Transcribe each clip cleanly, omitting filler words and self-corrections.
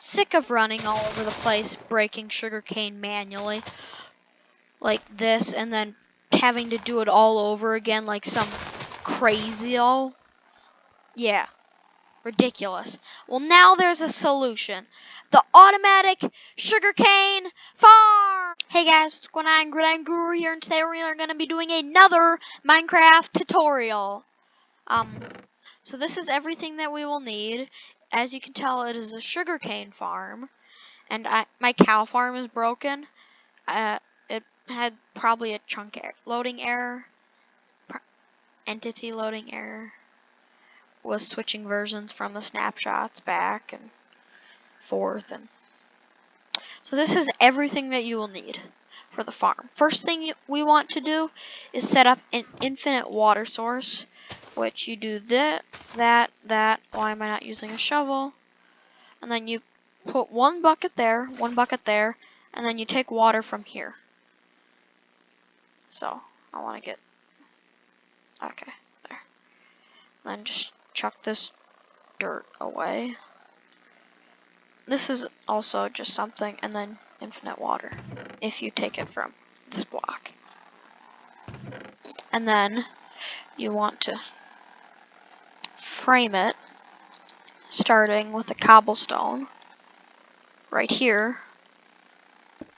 sick of running all over the place, breaking sugarcane manually, like this, and then having to do it all over again like some crazy-o. Yeah, ridiculous. Well, now there's a solution. The automatic sugarcane farm! Hey guys, what's going on? Gridiron Guru here, and today we are going to be doing another Minecraft tutorial. So this is everything that we will need. As you can tell, it is a sugarcane farm, and my cow farm is broken. It had probably a loading error, entity loading error. Was switching versions from the snapshots back and forth, and so this is everything that you will need for the farm. First thing we want to do is set up an infinite water source, which you do that. Why am I not using a shovel? And then you put one bucket there, and then you take water from here. So I want to get okay there. Then just chuck this dirt away. This is also just something, and then infinite water if you take it from this block. And then you want to frame it starting with a cobblestone right here.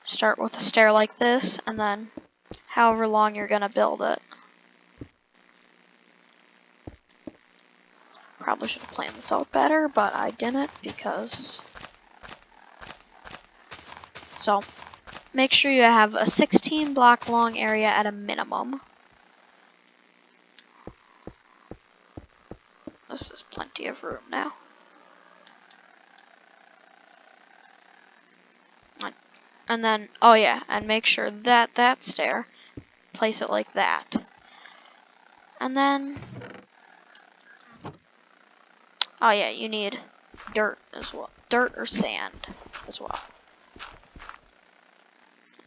Start with a stair like this, and then however long you're gonna build it. Probably should have planned this out better, but I didn't because. So make sure you have a 16 block long area at a minimum. This is plenty of room now. And then, oh yeah, and make sure that that stair, place it like that. And then, oh yeah, you need dirt as well. Dirt or sand as well.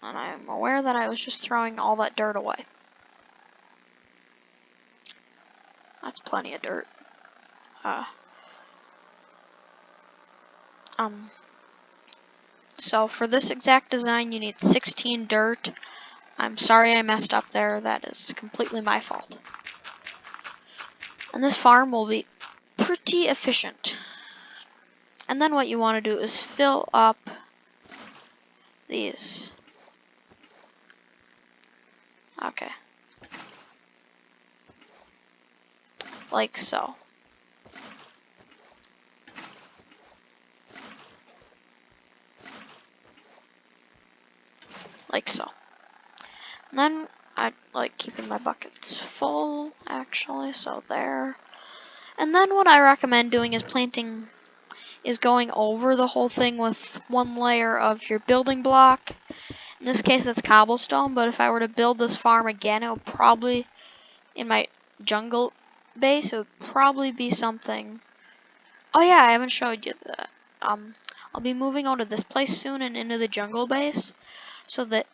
And I'm aware that I was just throwing all that dirt away. That's plenty of dirt. So for this exact design, you need 16 dirt. I'm sorry I messed up there. That is completely my fault. And this farm will be pretty efficient. And then what you want to do is fill up these. Okay. Like so. Like so. And then I like keeping my buckets full, actually, so there. And then what I recommend doing is going over the whole thing with one layer of your building block. In this case, it's cobblestone, but if I were to build this farm again, it would probably, in my jungle base, it would probably be something. Oh yeah, I haven't showed you that. I'll be moving on to this place soon and into the jungle base, so that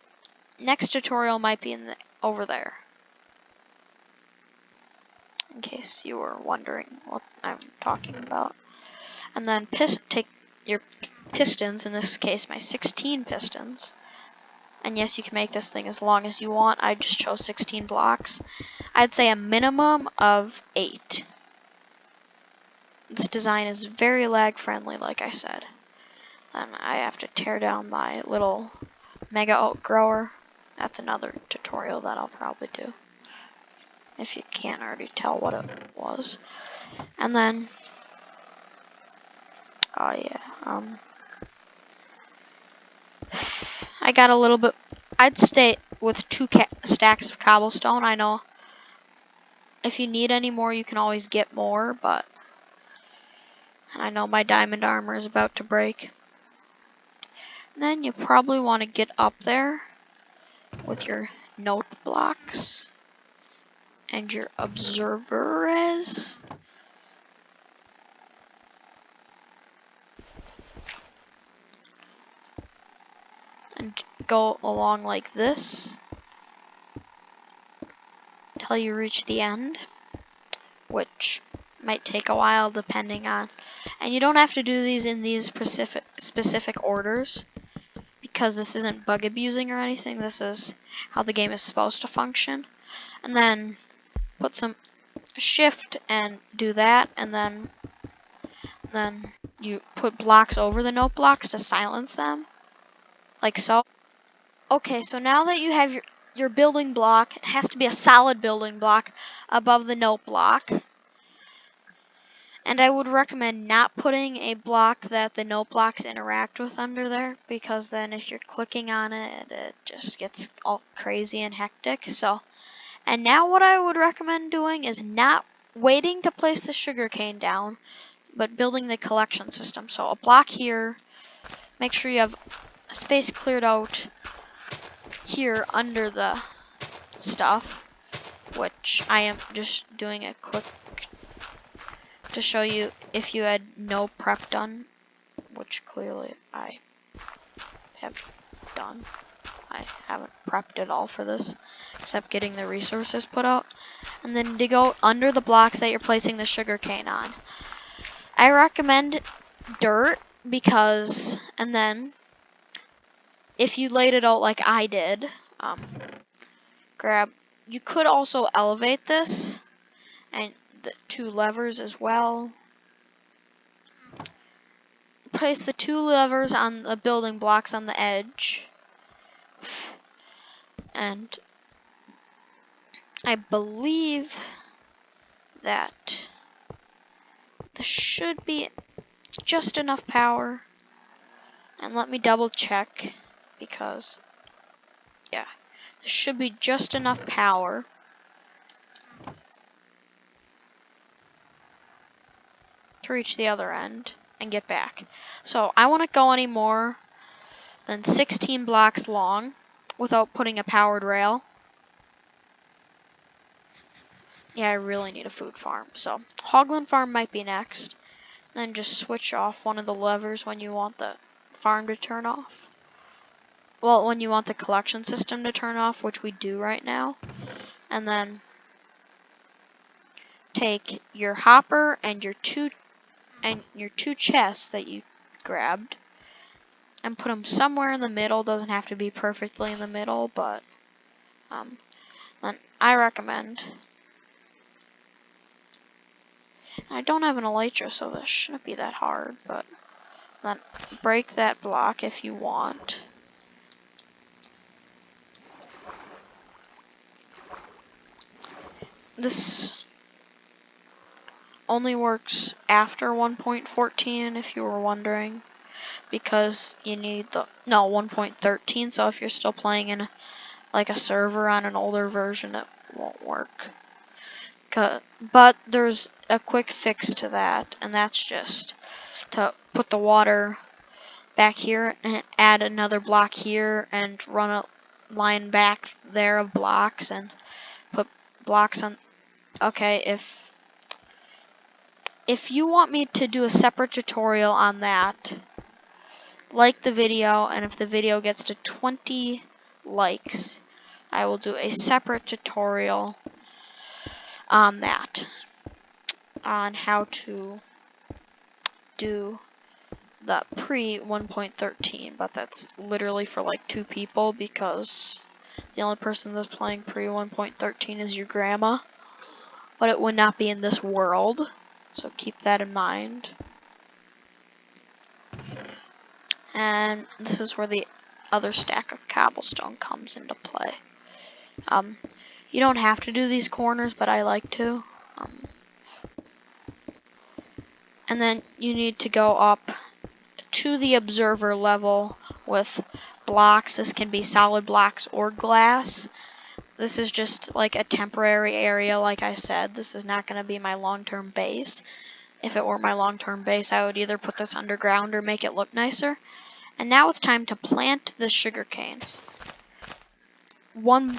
next tutorial might be over there. In case you were wondering what I'm talking about. And then take your pistons, in this case my 16 pistons. And yes, you can make this thing as long as you want. I just chose 16 blocks. I'd say a minimum of 8. This design is very lag friendly, like I said. And I have to tear down my little mega oak grower. That's another tutorial that I'll probably do, if you can't already tell what it was. And then, oh yeah, I got a little bit. I'd stay with 2 stacks of cobblestone. I know if you need any more, you can always get more, but I know my diamond armor is about to break. And then you probably want to get up there with your note blocks and your observers. And go along like this until you reach the end, which might take a while depending on, And you don't have to do these in these specific orders, because this isn't bug abusing or anything. This is how the game is supposed to function. And then put some shift and do that, and then you put blocks over the note blocks to silence them, like so. Okay, so now that you have your building block, it has to be a solid building block above the note block. And I would recommend not putting a block that the note blocks interact with under there, because then if you're clicking on it, it just gets all crazy and hectic. So, and now what I would recommend doing is not waiting to place the sugarcane down, but building the collection system. So a block here, make sure you have space cleared out here under the stuff, which I am just doing a quick to show you if you had no prep done, which clearly I have done. I haven't prepped at all for this, except getting the resources put out. And then dig out under the blocks that you're placing the sugarcane on. I recommend dirt, because, and then if you laid it out like I did, you could also elevate this, and the 2 levers as well. Place the 2 levers on the building blocks on the edge, and I believe that this should be just enough power. And let me double check, because yeah, this should be just enough power to reach the other end and get back. So I want to go any more than 16 blocks long without putting a powered rail. Yeah, I really need a food farm. So Hoglin Farm might be next. Then just switch off one of the levers when you want the farm to turn off. Well, when you want the collection system to turn off, which we do right now. And then take your hopper and your two chests that you grabbed and put them somewhere in the middle. Doesn't have to be perfectly in the middle, but then I recommend. I don't have an elytra, so this shouldn't be that hard, but then break that block if you want. This only works after 1.14, if you were wondering, because you need 1.13, so if you're still playing in like a server on an older version, it won't work. But there's a quick fix to that, and that's just to put the water back here and add another block here and run a line back there of blocks and put blocks on. Okay, if you want me to do a separate tutorial on that, like the video, and if the video gets to 20 likes, I will do a separate tutorial on that, on how to do the pre 1.13, but that's literally for like 2 people, because the only person that's playing pre 1.13 is your grandma, but it would not be in this world, so keep that in mind. And this is where the other stack of cobblestone comes into play. You don't have to do these corners, but I like to. And then you need to go up to the observer level with blocks. This can be solid blocks or glass. This is just like a temporary area, like I said. This is not going to be my long-term base. If it were my long-term base, I would either put this underground or make it look nicer. And now it's time to plant the sugarcane. 1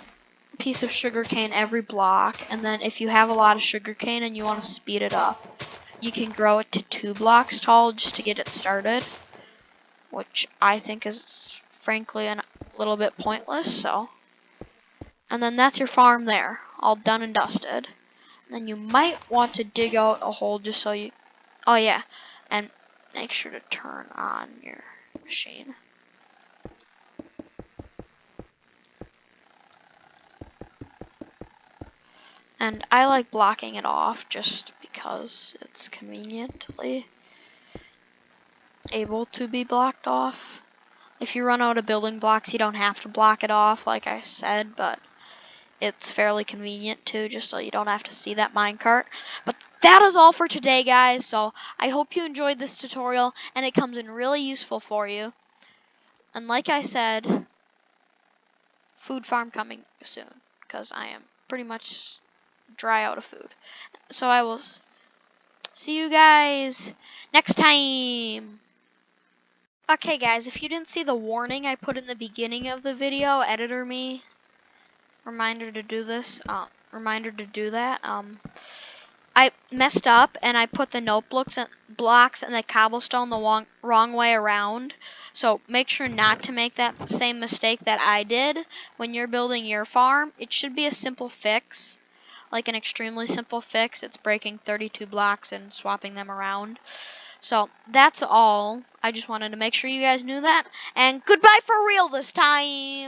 piece of sugarcane every block, and then if you have a lot of sugarcane and you want to speed it up, you can grow it to 2 blocks tall just to get it started, which I think is frankly a little bit pointless. So, and then that's your farm there, all done and dusted. And then you might want to dig out a hole just so you, oh yeah, and make sure to turn on your machine. And I like blocking it off just because it's conveniently able to be blocked off. If you run out of building blocks, you don't have to block it off, like I said, but it's fairly convenient too, just so you don't have to see that minecart. But that is all for today, guys, so I hope you enjoyed this tutorial, and it comes in really useful for you. And like I said, food farm coming soon, because I am pretty much dry out of food. So I will see you guys next time. Okay guys, if you didn't see the warning I put in the beginning of the video, editor me, reminder to do this, reminder to do that. I messed up and I put the notebooks and blocks and the cobblestone the wrong way around. So make sure not to make that same mistake that I did when you're building your farm. It should be a simple fix, like an extremely simple fix. It's breaking 32 blocks and swapping them around. So that's all. I just wanted to make sure you guys knew that. And goodbye for real this time.